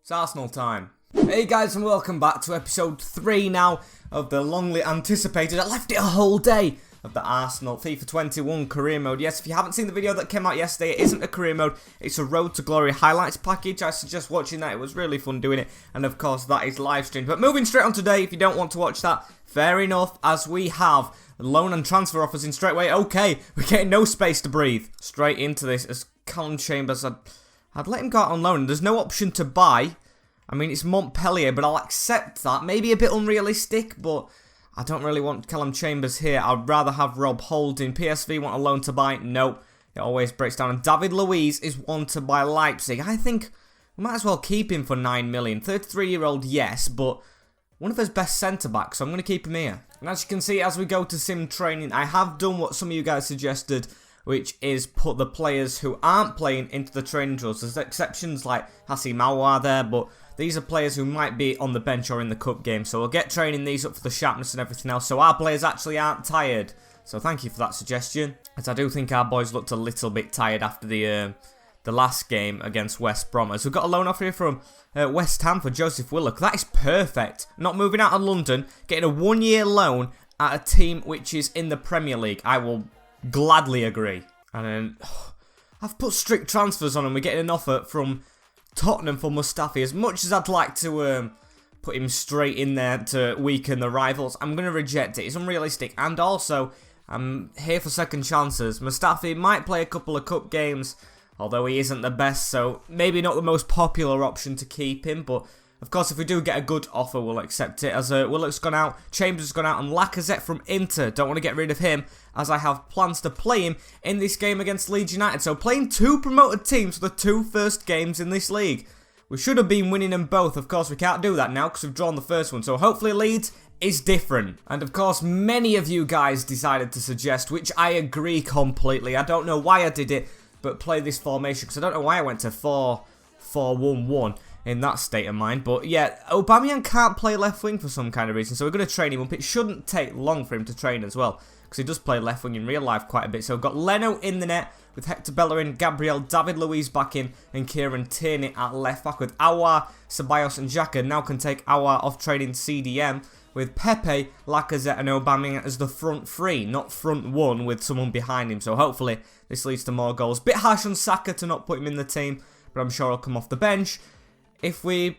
It's Arsenal time. Hey guys, and welcome back to episode 3 now of the longly anticipated, I left it a whole day, of the Arsenal FIFA 21 career mode. Yes, if you haven't seen the video that came out yesterday, it isn't a career mode, it's a Road to Glory highlights package. I suggest watching that, it was really fun doing it, and of course that is live streamed. But moving straight on today, if you don't want to watch that, fair enough, as we have loan and transfer offers in straight away. Okay, we're getting no space to breathe. Straight into this as Callum Chambers, I'd let him go out on loan. There's no option to buy. I mean, it's Montpellier, but I'll accept that. Maybe a bit unrealistic, but I don't really want Callum Chambers here. I'd rather have Rob Holding. PSV want a loan to buy? No. It always breaks down. And David Luiz is one to buy Leipzig. I think we might as well keep him for 9 million. 33-year-old, yes, but one of his best centre-backs, so I'm going to keep him here. And as you can see, as we go to sim training, I have done what some of you guys suggested, which is put the players who aren't playing into the training drills. There's exceptions like Hassi Mawar there, but these are players who might be on the bench or in the cup game. So we'll get training these up for the sharpness and everything else, so our players actually aren't tired. So thank you for that suggestion, as I do think our boys looked a little bit tired after the last game against West Brom. As we've got a loan offer here from West Ham for Joseph Willock. That is perfect. Not moving out of London, getting a 1-year loan at a team which is in the Premier League. I will gladly agree. And then I've put strict transfers on, and we're getting an offer from Tottenham for Mustafi. As much as I'd like to put him straight in there to weaken the rivals, I'm going to reject it. It's unrealistic. And also, I'm here for second chances. Mustafi might play a couple of cup games, although he isn't the best, so maybe not the most popular option to keep him. But of course, if we do get a good offer, we'll accept it. As Willock's gone out, Chambers has gone out, and Lacazette from Inter. Don't want to get rid of him, as I have plans to play him in this game against Leeds United. So playing two promoted teams for the two first games in this league. We should have been winning them both. Of course, we can't do that now because we've drawn the first one. So hopefully Leeds is different. And of course, many of you guys decided to suggest, which I agree completely. I don't know why I did it, but play this formation, because I don't know why I went to 4-4-1-1 in that state of mind. But yeah, Aubameyang can't play left wing for some kind of reason, so we're going to train him up. It shouldn't take long for him to train as well, because he does play left wing in real life quite a bit. So we've got Leno in the net with Hector Bellerin, Gabriel, David Luiz back in, and Kieran Tierney at left back, with Aouar, Ceballos and Xhaka. Now can take Aouar off training CDM, with Pepe, Lacazette and Aubameyang as the front three, not front one with someone behind him. So hopefully this leads to more goals. Bit harsh on Saka to not put him in the team, but I'm sure he'll come off the bench if we're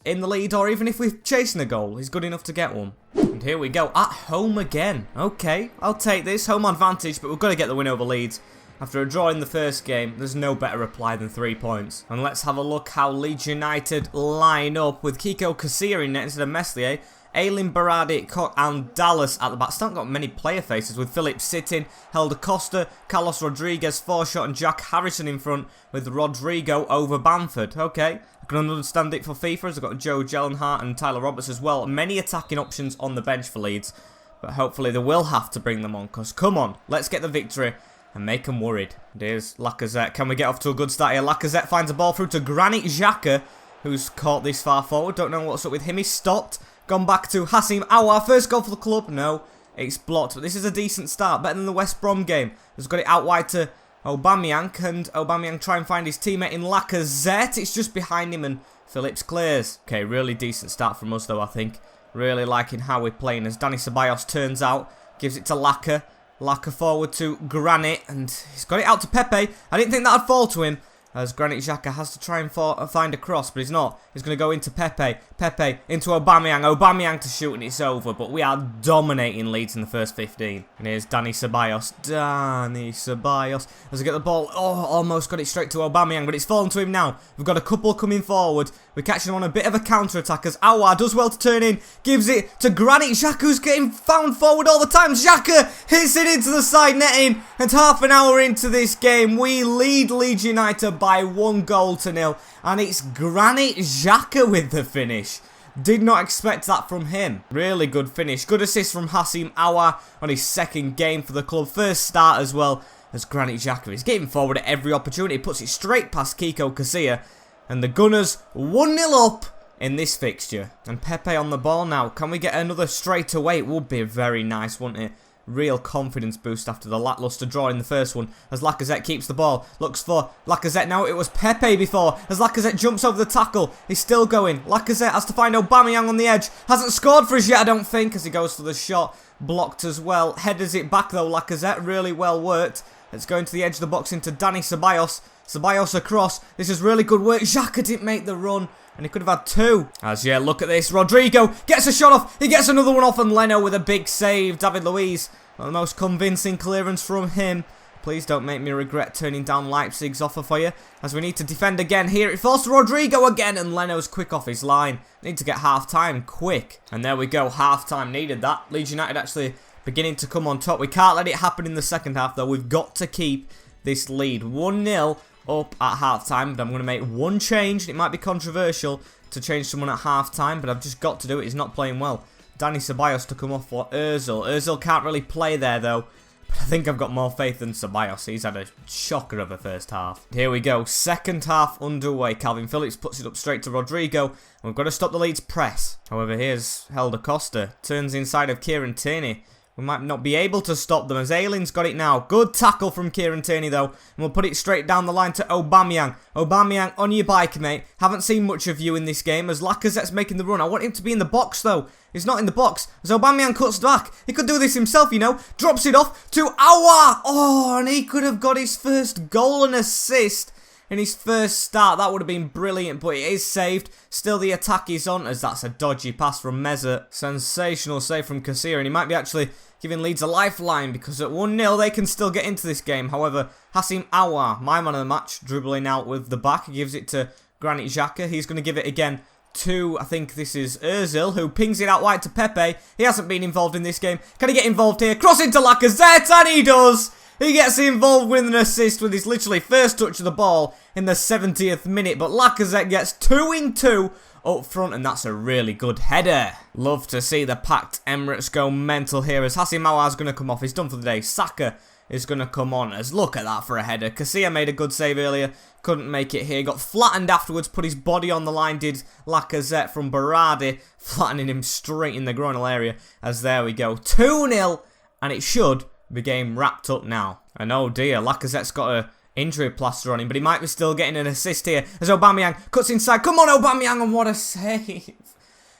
in the lead, or even if we're chasing a goal. He's good enough to get one. And here we go, at home again. Okay, I'll take this, home advantage, but we've got to get the win over Leeds. After a draw in the first game, there's no better reply than 3 points. And let's have a look how Leeds United line up, with Kiko Casilla in net instead of Meslier, Aylin Berardi, Koch and Dallas at the back. Still not got many player faces, with Phillips sitting, Helder Costa, Carlos Rodriguez, Forshaw and Jack Harrison in front, with Rodrigo over Bamford. Okay, I can understand it for FIFA, as I've got Joe Gellenhart and Tyler Roberts as well. Many attacking options on the bench for Leeds, but hopefully they will have to bring them on, because come on, let's get the victory and make them worried. There's Lacazette. Can we get off to a good start here? Lacazette finds a ball through to Granit Xhaka, who's caught this far forward. Don't know what's up with him. He's stopped. Gone back to Hassim Aouar. First goal for the club. No, it's blocked. But this is a decent start. Better than the West Brom game. He's got it out wide to Aubameyang. And Aubameyang try and find his teammate in Lacazette. It's just behind him and Phillips clears. Okay, really decent start from us though, I think. Really liking how we're playing, as Dani Ceballos turns out. Gives it to Laka. Laka forward to Granit, and he's got it out to Pepe. I didn't think that would fall to him, as Granit Xhaka has to try and find a cross, but he's not. He's going to go into Pepe. Pepe into Aubameyang. Aubameyang to shoot, and it's over. But we are dominating Leeds in the first 15. And here's Dani Ceballos. Dani Ceballos. As we get the ball, almost got it straight to Aubameyang, but it's fallen to him now. We've got a couple coming forward. We're catching him on a bit of a counter-attack, as Aouar does well to turn in. Gives it to Granit Xhaka, who's getting found forward all the time. Xhaka hits it into the side netting. And half an hour into this game, we lead Leeds United by 1-0. And it's Granit Xhaka with the finish. Did not expect that from him. Really good finish. Good assist from Hassim Aouar on his second game for the club. First start as well, as Granit Xhaka is getting forward at every opportunity. Puts it straight past Kiko Casilla. And the Gunners 1-0 up in this fixture. And Pepe on the ball now. Can we get another straight away? It would be very nice, wouldn't it? real confidence boost after the lackluster draw in the first one, as Lacazette keeps the ball, looks for Lacazette now. It was Pepe before, as Lacazette jumps over the tackle. He's still going. Lacazette has to find Aubameyang on the edge. Hasn't scored for us yet, I don't think, as he goes for the shot. Blocked as well. Headers it back though, Lacazette. Really well worked. It's going to the edge of the box into Dani Ceballos. Ceballos across. This is really good work. Xhaka didn't make the run, and he could have had two. As yeah, look at this. Rodrigo gets a shot off. He gets another one off, and Leno with a big save. David Luiz, one of the most convincing clearance from him. Please don't make me regret turning down Leipzig's offer for you, as we need to defend again here. It falls to Rodrigo again, and Leno's quick off his line. Need to get half-time quick. And there we go, half-time needed that. Leeds United actually beginning to come on top. We can't let it happen in the second half, though. We've got to keep this lead. 1-0 up at half-time, but I'm going to make one change. It might be controversial to change someone at half-time, but I've just got to do it. He's not playing well. Dani Ceballos to come off for Ozil. Ozil can't really play there, though. But I think I've got more faith than Ceballos. He's had a shocker of a first half. Here we go. Second half underway. Calvin Phillips puts it up straight to Rodrigo. And we've got to stop the Leeds press. However, here's Helder Costa. Turns inside of Kieran Tierney. We might not be able to stop them, as Aylin's got it now. Good tackle from Kieran Tierney, though. And we'll put it straight down the line to Aubameyang. Aubameyang, on your bike, mate. Haven't seen much of you in this game, as Lacazette's making the run. I want him to be in the box, though. He's not in the box, as Aubameyang cuts back. He could do this himself, you know. Drops it off to Aouar. Oh, and he could have got his first goal and assist in his first start. That would have been brilliant, but it is saved. Still the attack is on, as that's a dodgy pass from Mesut. Sensational save from Casilla, and he might be actually giving Leeds a lifeline, because at 1-0 they can still get into this game. However, Hassim Aouar, my man of the match, dribbling out with the back. He gives it to Granit Xhaka. He's going to give it again to, I think this is Ozil, who pings it out wide to Pepe. He hasn't been involved in this game. Can he get involved here? Cross into Lacazette, and he does! He gets involved with an assist with his literally first touch of the ball in the 70th minute. But Lacazette gets 2 in 2 up front, and that's a really good header. Love to see the packed Emirates go mental here, as Hassim Aouar's going to come off. He's done for the day. Saka is going to come on, as look at that for a header. Casilla made a good save earlier. Couldn't make it here. Got flattened afterwards. Put his body on the line, did Lacazette from Berardi, flattening him straight in the groinal area. As there we go. 2-0, and it should be game wrapped up now. And oh dear, Lacazette's got a injury plaster on him, but he might be still getting an assist here as Aubameyang cuts inside. Come on, Aubameyang, and what a save.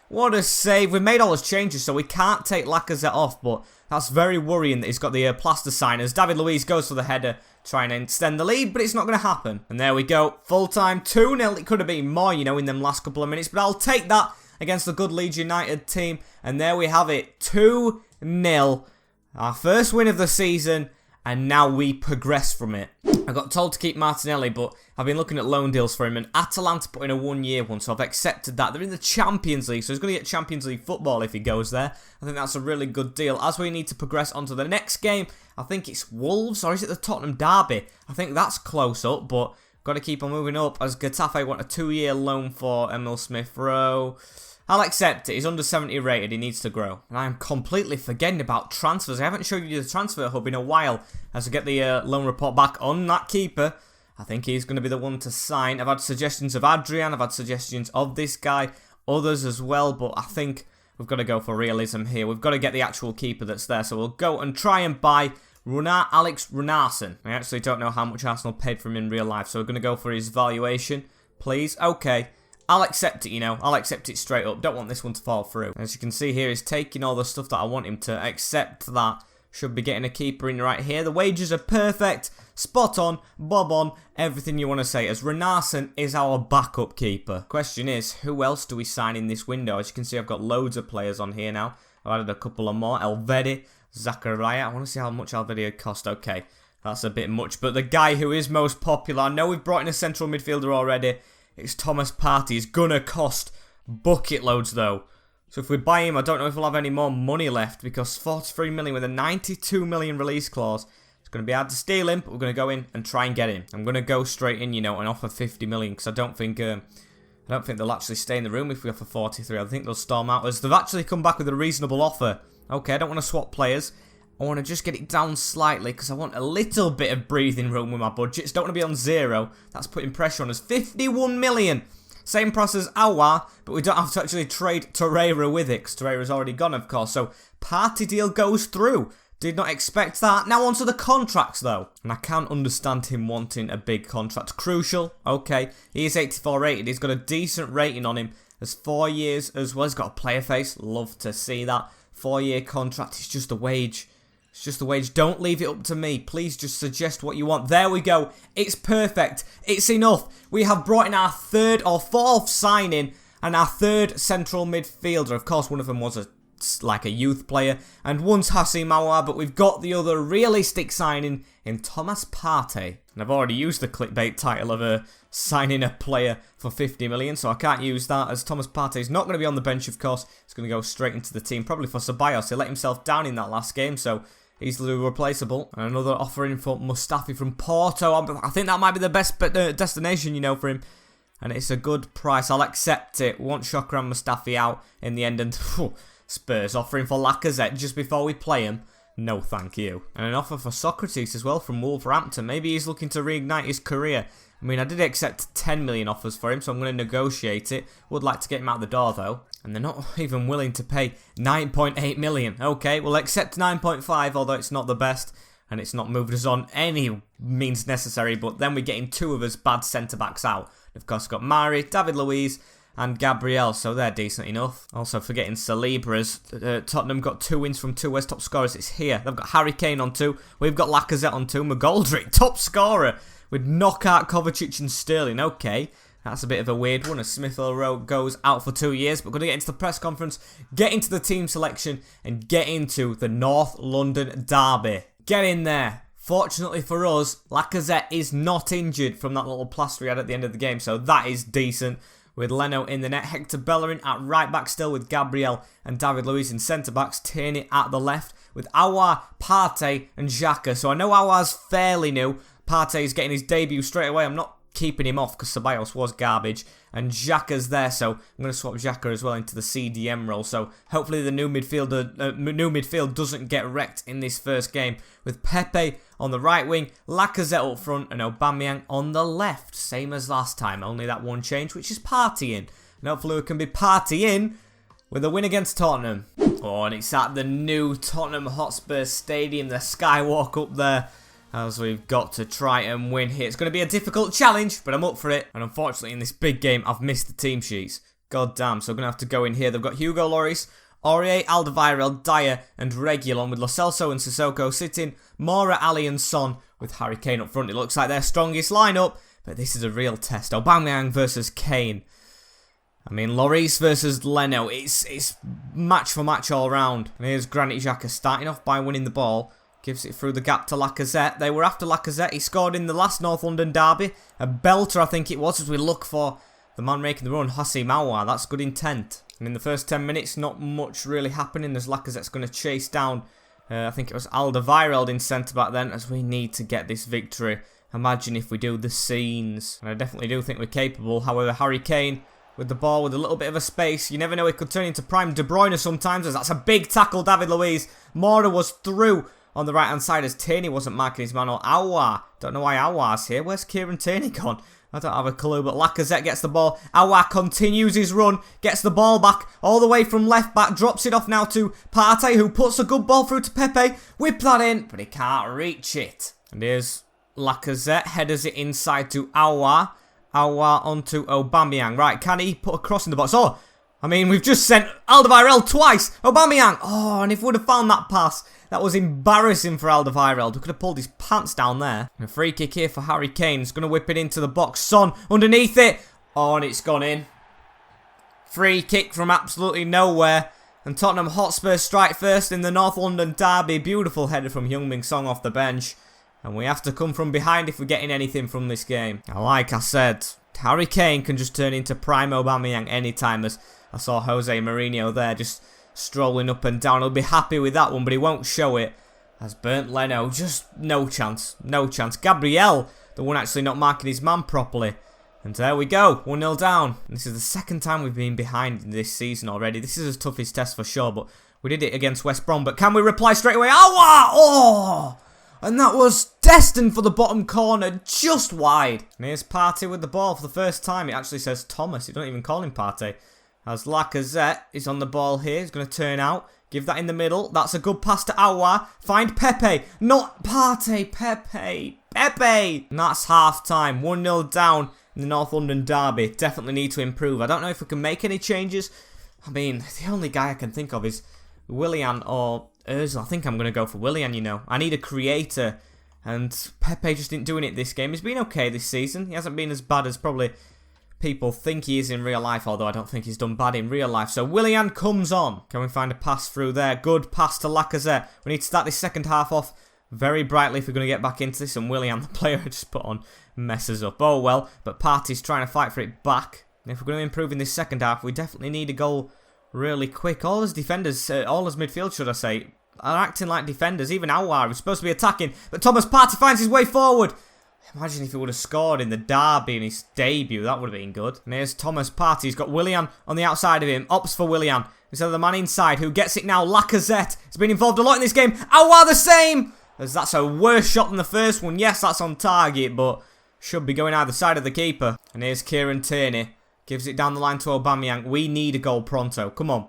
What a save. We've made all those changes, so we can't take Lacazette off, but that's very worrying that he's got the plaster sign, as David Luiz goes for the header, trying to extend the lead, but it's not going to happen. And there we go, full time, 2-0. It could have been more, you know, in them last couple of minutes, but I'll take that against the good Leeds United team. And there we have it, 2-0. Our first win of the season, and now we progress from it. I got told to keep Martinelli, but I've been looking at loan deals for him, and Atalanta put in a 1-year one, so I've accepted that. They're in the Champions League, so he's going to get Champions League football if he goes there. I think that's a really good deal. As we need to progress onto the next game, I think it's Wolves, or is it the Tottenham Derby? I think that's close up, but got to keep on moving up, as Getafe want a 2-year loan for Emil Smith-Rowe. I'll accept it. He's under 70 rated. He needs to grow. And I am completely forgetting about transfers. I haven't showed you the transfer hub in a while. As I get the loan report back on that keeper, I think he's going to be the one to sign. I've had suggestions of Adrian. I've had suggestions of this guy. Others as well. But I think we've got to go for realism here. We've got to get the actual keeper that's there. So we'll go and try and buy Alex Runarsson. I actually don't know how much Arsenal paid for him in real life. So we're going to go for his valuation. Please. Okay. I'll accept it, you know. I'll accept it straight up. Don't want this one to fall through. As you can see here, he's taking all the stuff that I want him to. Accept that. Should be getting a keeper in right here. The wages are perfect. Spot on. Bob on. Everything you want to say. As Runarsson is our backup keeper. Question is, who else do we sign in this window? As you can see, I've got loads of players on here now. I've added a couple of more. Elvedi, Zakaria. I want to see how much Elvedi cost. Okay, that's a bit much. But the guy who is most popular, I know we've brought in a central midfielder already. It's Thomas Partey. He's gonna cost bucket loads though. So if we buy him, I don't know if we'll have any more money left, because 43 million with a 92 million release clause. It's gonna be hard to steal him, but we're gonna go in and try and get him. I'm gonna go straight in, you know, and offer 50 million, because I don't think they'll actually stay in the room if we offer 43. I think they'll storm out, as they've actually come back with a reasonable offer. Okay, I don't want to swap players. I want to just get it down slightly, because I want a little bit of breathing room with my budgets. Don't want to be on 0. That's putting pressure on us. 51 million. Same price as Aouar, but we don't have to actually trade Torreira with it, because Torreira's already gone, of course. So, Partey deal goes through. Did not expect that. Now on to the contracts though. And I can't understand him wanting a big contract. Crucial. Okay. He is 84 rated. He's got a decent rating on him. There's 4 years as well. He's got a player face. Love to see that. 4-year contract. It's just a wage. It's just a wage. Don't leave it up to me. Please just suggest what you want. There we go. It's perfect. It's enough. We have brought in our 3rd or 4th signing and our 3rd central midfielder. Of course, one of them was like a youth player and one's Hassim Aouar, but we've got the other realistic signing in Thomas Partey. And I've already used the clickbait title of signing a player for 50 million, so I can't use that as Thomas Partey is not going to be on the bench, of course. He's going to go straight into the team, probably for Ceballos. He let himself down in that last game, so easily replaceable. And another offering for Mustafi from Porto. I think that might be the best destination, you know, for him. And it's a good price. I'll accept it. We want Shocker and Mustafi out in the end. And Spurs offering for Lacazette just before we play him. No, thank you. And an offer for Socrates as well from Wolverhampton. Maybe he's looking to reignite his career. I mean, I did accept 10 million offers for him, so I'm going to negotiate it. Would like to get him out the door, though. And they're not even willing to pay 9.8 million. Okay, we'll accept 9.5, although it's not the best. And it's not moved us on any means necessary. But then we're getting 2 of us bad centre-backs out. Of course, we've got Mari, David Luiz, and Gabriel, so they're decent enough. Also forgetting Salibras. Tottenham got 2 wins from 2 West top scorers. It's here. They've got Harry Kane on 2. We've got Lacazette on 2. McGoldrick, top scorer, with knockout Kovacic and Sterling. Okay, that's a bit of a weird one as Smith Rowe goes out for 2 years. But we're going to get into the press conference, get into the team selection, and get into the North London derby. Get in there. Fortunately for us, Lacazette is not injured from that little plaster he had at the end of the game, so that is decent. With Leno in the net, Hector Bellerin at right back still with Gabriel and David Luiz in centre backs, Tierney at the left with Aouar, Partey and Xhaka. So I know Aouar's fairly new. Partey's getting his debut straight away. I'm not keeping him off because Ceballos was garbage. And Xhaka's there, so I'm going to swap Xhaka as well into the CDM role. So hopefully the new midfield doesn't get wrecked in this first game. With Pepe on the right wing, Lacazette up front, and Aubameyang on the left. Same as last time, only that one change, which is partying. And hopefully we can be partying with a win against Tottenham. Oh, and it's at the new Tottenham Hotspur Stadium, the Skywalk up there. As we've got to try and win here. It's going to be a difficult challenge, but I'm up for it. And unfortunately, in this big game, I've missed the team sheets. God damn, so I'm going to have to go in here. They've got Hugo Lloris, Aurier, Alderweireld, Dyer, and Reguilon with Lo Celso and Sissoko sitting. Mora, Ali, and Son with Harry Kane up front. It looks like their strongest lineup, but this is a real test. Aubameyang versus Kane. I mean, Lloris versus Leno. It's match for match all round. And here's Granit Xhaka starting off by winning the ball. Gives it through the gap to Lacazette. They were after Lacazette. He scored in the last North London derby. A belter, I think it was, as we look for the man making the run, Hassim Aouar. That's good intent. And in the first 10 minutes, not much really happening as Lacazette's going to chase down, I think it was Alderweireld in centre-back then, as we need to get this victory. Imagine if we do the scenes. And I definitely do think we're capable. However, Harry Kane with the ball with a little bit of a space. You never know, it could turn into prime De Bruyne sometimes, as that's a big tackle, David Luiz. Mora was through on the right-hand side as Tierney wasn't marking his man, or Aouar. Don't know why Aouar's here. Where's Kieran Tierney gone? I don't have a clue, but Lacazette gets the ball. Aouar continues his run, gets the ball back all the way from left back, drops it off now to Partey, who puts a good ball through to Pepe. Whip that in, but he can't reach it. And here's Lacazette, headers it inside to Aouar. Aouar onto Aubameyang. Right, can he put a cross in the box? Oh, I mean, we've just sent Alderweireld twice. Aubameyang. Oh, and if we would have found that pass, that was embarrassing for Alderweireld. We could have pulled his pants down there. A free kick here for Harry Kane. He's going to whip it into the box. Son underneath it. Oh, and it's gone in. Free kick from absolutely nowhere. And Tottenham Hotspur strike first in the North London derby. Beautiful header from Heung-min Son off the bench. And we have to come from behind if we're getting anything from this game. Like I said, Harry Kane can just turn into prime Aubameyang anytime. As I saw Jose Mourinho there just strolling up and down. He'll be happy with that one, but he won't show it. As Bernd Leno, just no chance. No chance. Gabriel, the one actually not marking his man properly. And there we go, 1-0 down. And this is the second time we've been behind this season already. This is his toughest test for sure, but we did it against West Brom. But can we reply straight away? Oh! And that was destined for the bottom corner, just wide. And here's Partey with the ball for the first time. It actually says Thomas. It don't even call him Partey. As Lacazette is on the ball here. He's going to turn out. Give that in the middle. That's a good pass to Aouar. Find Pepe. Not Partey. Pepe. Pepe. And that's half-time. 1-0 down in the North London derby. Definitely need to improve. I don't know if we can make any changes. I mean, the only guy I can think of is Willian or Ozil. I think I'm going to go for Willian, you know. I need a creator. And Pepe just isn't doing it this game. He's been okay this season. He hasn't been as bad as probably people think he is in real life, although I don't think he's done bad in real life. So Willian comes on. Can we find a pass through there? Good pass to Lacazette. We need to start this second half off very brightly if we're going to get back into this. And Willian, the player I just put on, messes up. Oh well, but Partey's trying to fight for it back. And if we're going to improve in this second half, we definitely need a goal really quick. All as defenders, all as midfield should I say, are acting like defenders. Even Aouar, who's supposed to be attacking, but Thomas Partey finds his way forward. Imagine if he would have scored in the derby in his debut. That would have been good. And here's Thomas Partey. He's got Willian on the outside of him. Opts for Willian instead of the man inside who gets it now. Lacazette has been involved a lot in this game. Aouar the same. As that's a worse shot than the first one. Yes, that's on target, but should be going either side of the keeper. And here's Kieran Tierney. Gives it down the line to Aubameyang. We need a goal pronto. Come on.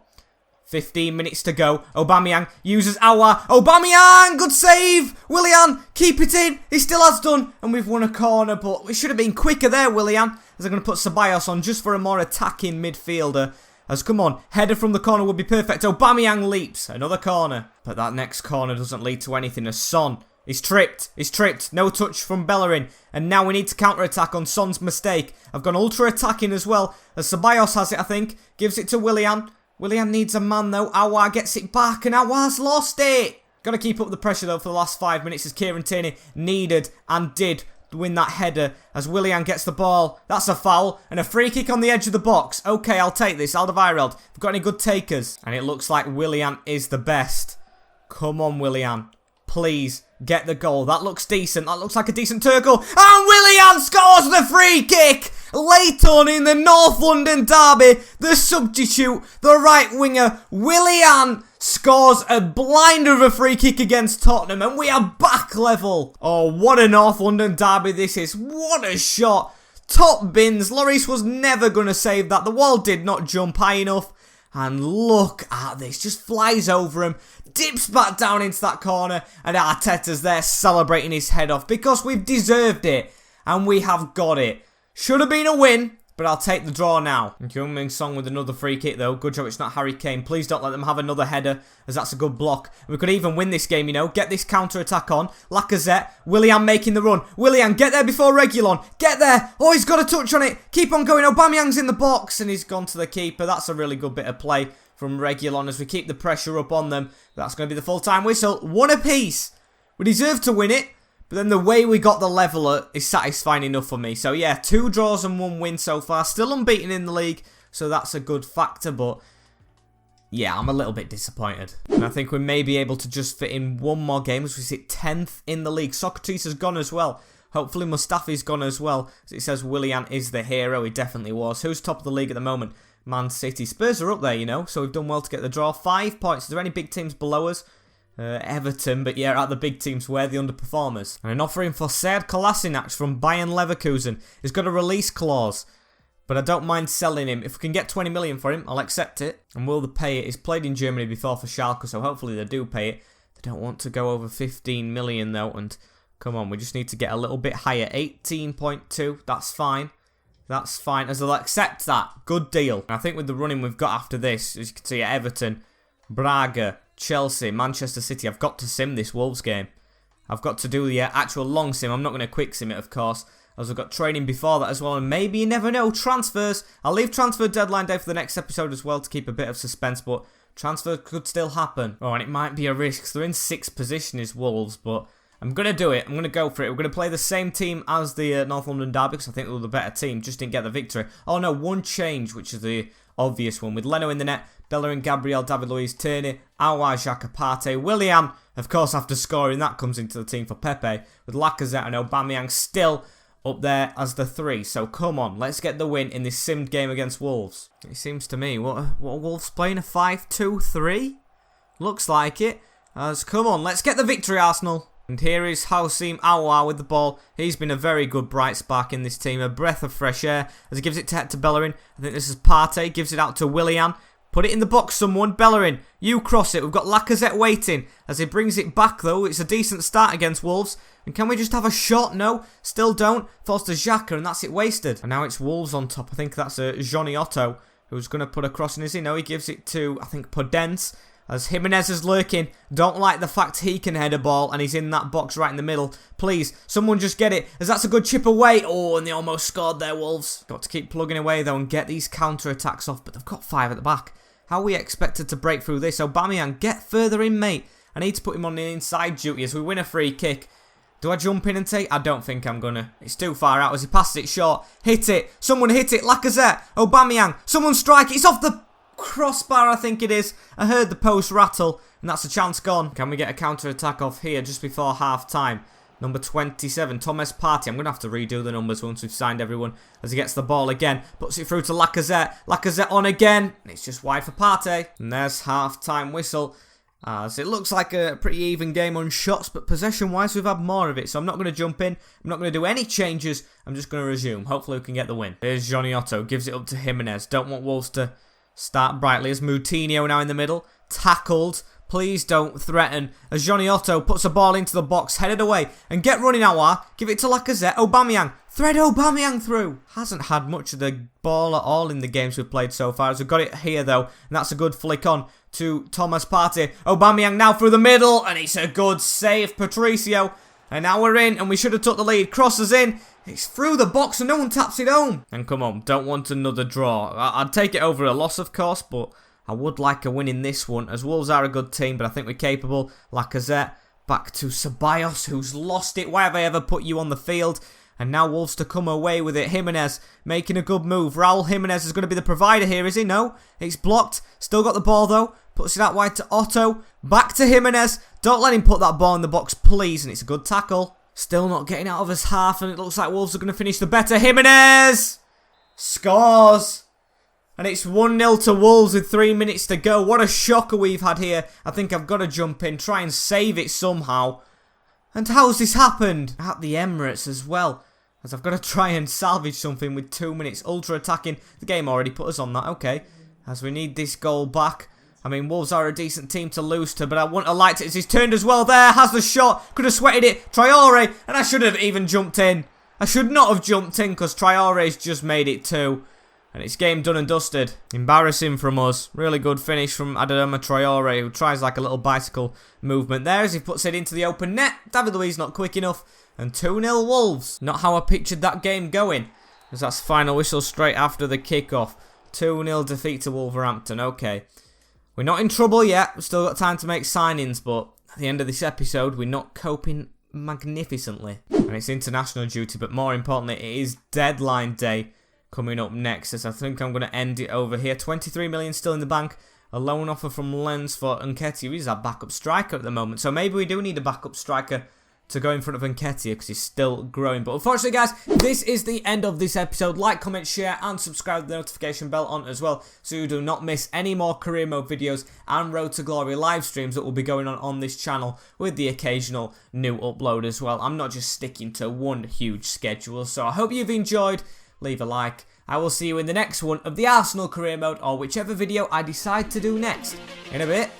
15 minutes to go. Aubameyang uses Aouar. Aubameyang! Good save! Willian, keep it in. He still has done. And we've won a corner, but we should have been quicker there, Willian. As they're going to put Ceballos on just for a more attacking midfielder. As, come on, header from the corner would be perfect. Aubameyang leaps. Another corner. But that next corner doesn't lead to anything as Son is tripped. He's tripped. No touch from Bellerin. And now we need to counter-attack on Son's mistake. I've gone ultra-attacking as well. As Ceballos has it, I think. Gives it to Willian. Willian needs a man though. Aouar gets it back and Aouar's lost it. Got to keep up the pressure though for the last 5 minutes as Kieran Tierney needed and did win that header as Willian gets the ball. That's a foul and a free kick on the edge of the box. Okay, I'll take this. Alderweireld, if we've got any good takers. And it looks like Willian is the best. Come on, Willian. Please get the goal. That looks decent. That looks like a decent tackle. And Willian scores the free kick. Late on in the North London derby, the substitute, the right winger, Willian, scores a blinder of a free kick against Tottenham, and we are back level. Oh, what a North London derby this is. What a shot. Top bins. Lloris was never going to save that. The wall did not jump high enough. And look at this. Just flies over him. Dips back down into that corner. And Arteta's there celebrating his head off because we've deserved it. And we have got it. Should have been a win, but I'll take the draw now. And Heung-min Son with another free kick though. Good job it's not Harry Kane. Please don't let them have another header, as that's a good block. We could even win this game, you know. Get this counter-attack on. Lacazette. Willian making the run. Willian, get there before Reguilon. Get there. Oh, he's got a touch on it. Keep on going. Aubameyang's in the box, and he's gone to the keeper. That's a really good bit of play from Reguilon as we keep the pressure up on them. That's going to be the full-time whistle. One apiece. We deserve to win it. But then the way we got the leveller is satisfying enough for me. So yeah, 2 draws and 1 win so far. Still unbeaten in the league, so that's a good factor. But yeah, I'm a little bit disappointed. And I think we may be able to just fit in 1 more game as we sit 10th in the league. Socrates has gone as well. Hopefully Mustafi's gone as well. As it says Willian is the hero. He definitely was. Who's top of the league at the moment? Man City. Spurs are up there, you know. So we've done well to get the draw. 5 points. Is there any big teams below us? Everton, but yeah, at the big teams, we're the underperformers. And an offering for Sead Kolasinac from Bayern Leverkusen. He's got a release clause, but I don't mind selling him. If we can get 20 million for him, I'll accept it. And will they pay it? He's played in Germany before for Schalke, so hopefully they do pay it. They don't want to go over 15 million though, and come on, we just need to get a little bit higher. 18.2, that's fine. That's fine, as they'll accept that. Good deal. And I think with the running we've got after this, as you can see at Everton, Braga, Chelsea, Manchester City, I've got to sim this Wolves game. I've got to do the actual long sim. I'm not going to quick sim it, of course, as I've got training before that as well. And maybe, you never know, transfers. I'll leave transfer deadline day for the next episode as well to keep a bit of suspense, but transfer could still happen. Oh, and it might be a risk. They're in 6th position as Wolves, but I'm going to do it. I'm going to go for it. We're going to play the same team as the North London derby because I think they were the better team. Just didn't get the victory. Oh, no, 1 change, which is the obvious one. With Leno in the net, Bellerin, Gabriel, David Luiz, Tierney, Aouar, Xhaka, Partey, Willian, of course, after scoring, that comes into the team for Pepe, with Lacazette and Aubameyang still up there as the 3. So come on, let's get the win in this simmed game against Wolves. It seems to me, what are Wolves playing? A 5-2-3? Looks like it. Come on, let's get the victory, Arsenal. And here is Houssem Aouar with the ball. He's been a very good bright spark in this team. A breath of fresh air as he gives it to Bellerin. I think this is Partey. Gives it out to Willian. Put it in the box, someone. Bellerin, you cross it. We've got Lacazette waiting. As he brings it back, though, it's a decent start against Wolves. And can we just have a shot? No, still don't. Falls to Xhaka, and that's it wasted. And now it's Wolves on top. I think that's Johnny Otto, who's going to put a cross in, is he? No, he gives it to, I think, Podence. As Jimenez is lurking. Don't like the fact he can head a ball, and he's in that box right in the middle. Please, someone just get it, as that's a good chip away. Oh, and they almost scored there, Wolves. Got to keep plugging away, though, and get these counter-attacks off. But they've got 5 at the back. How are we expected to break through this? Aubameyang, get further in, mate. I need to put him on the inside duty as we win a free kick. Do I jump in and take? I don't think I'm gonna. It's too far out as he passes it short. Hit it. Someone hit it. Lacazette. Aubameyang. Someone strike it. It's off the crossbar, I think it is. I heard the post rattle, and that's a chance gone. Can we get a counter-attack off here just before half-time? Number 27, Thomas Partey. I'm going to have to redo the numbers once we've signed everyone. As he gets the ball again. Puts it through to Lacazette. Lacazette on again. It's just wide for Partey. And there's half-time whistle. As it looks like a pretty even game on shots, but possession-wise we've had more of it. So I'm not going to jump in. I'm not going to do any changes. I'm just going to resume. Hopefully we can get the win. Here's Johnny Otto. Gives it up to Jimenez. Don't want Wolves to start brightly. As Moutinho now in the middle. Tackled. Please don't threaten. As Johnny Otto puts a ball into the box. Headed away. And get running now. Give it to Lacazette. Aubameyang. Thread Aubameyang through. Hasn't had much of the ball at all in the games we've played so far. As we've got it here though. And that's a good flick on to Thomas Partey. Aubameyang now through the middle. And it's a good save, Patricio. And now we're in. And we should have took the lead. Crosses in. It's through the box and no one taps it home. And come on. Don't want another draw. I'd take it over a loss, of course. But I would like a win in this one, as Wolves are a good team, but I think we're capable. Lacazette, back to Ceballos, who's lost it. Why have I ever put you on the field? And now Wolves to come away with it. Jimenez making a good move. Raul Jimenez is going to be the provider here, is he? No, it's blocked. Still got the ball, though. Puts it out wide to Otto. Back to Jimenez. Don't let him put that ball in the box, please. And it's a good tackle. Still not getting out of his half, and it looks like Wolves are going to finish the better. Jimenez scores. And it's 1-0 to Wolves with 3 minutes to go. What a shocker we've had here. I think I've got to jump in, try and save it somehow. And how's this happened? At the Emirates as well. As I've got to try and salvage something with 2 minutes. Ultra attacking. The game already put us on that. Okay. As we need this goal back. I mean, Wolves are a decent team to lose to, but I wouldn't have liked it as he's turned as well there. Has the shot. Could have sweated it. Traore. And I should have even jumped in. I should not have jumped in because Traore's just made it 2. And it's game done and dusted. Embarrassing from us. Really good finish from Adobe Traore, who tries like a little bicycle movement there as he puts it into the open net. David Luiz not quick enough. And 2-0 Wolves. Not how I pictured that game going. As that's final whistle straight after the kickoff. 2-0 defeat to Wolverhampton. Okay. We're not in trouble yet. We've still got time to make signings, but at the end of this episode, we're not coping magnificently. And it's international duty, but more importantly, it is deadline day coming up next, as I think I'm going to end it over here. 23 million still in the bank. A loan offer from Lens for Nketiah. He's our backup striker at the moment, so maybe we do need a backup striker to go in front of Nketiah because he's still growing. But unfortunately, guys, this is the end of this episode. Like, comment, share, and subscribe with the notification bell on as well, so you do not miss any more career mode videos and Road to Glory live streams that will be going on this channel, with the occasional new upload as well. I'm not just sticking to one huge schedule, so I hope you've enjoyed. Leave a like. I will see you in the next one of the Arsenal career mode, or whichever video I decide to do next. In a bit.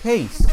Peace.